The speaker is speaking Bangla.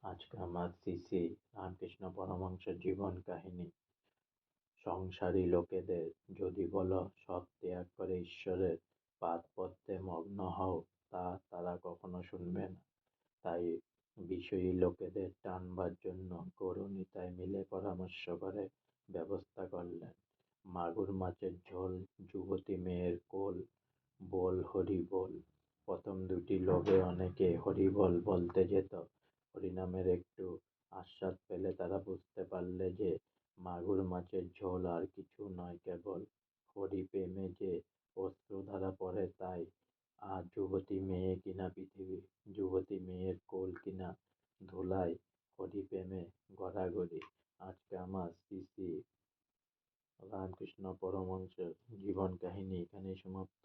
আজকে আমার শ্রী শ্রী রামকৃষ্ণ পরমহংসের জীবন কাহিনী। সংসারী লোকেদের যদি বলো সব ত্যাগ করে ঈশ্বরের পাদপদ্মে মগ্ন হও, তা তারা কখনো শুনবে না। তাই বিষয়ী লোকেদের টানবার জন্য গৌরনিতাই মিলে পরামর্শ করে ব্যবস্থা করলেন। মাগুর মাছের ঝোল, যুবতী মেয়ের কোল, বল হরি বল। প্রথম দুটি লোভে অনেকে হরি বল বলতে যেত। হরিনামের একটু আস্বাদ পেলে তারা বুঝতে পারলে যে মাগুর মাছের ঝোল আর কিছু নয়, কেবল হরি প্রেমে যে অশ্রুধারা পড়ে তাই। আর যুবতী মেয়ে কিনা পৃথিবী, যুবতী মেয়ের কোল কিনা ধুলায়, হরি প্রেমে গড়াগড়ি। আজকে আমার শ্রী শ্রী রামকৃষ্ণ পরমহংসের জীবন কাহিনী এখানেই সমাপ্ত।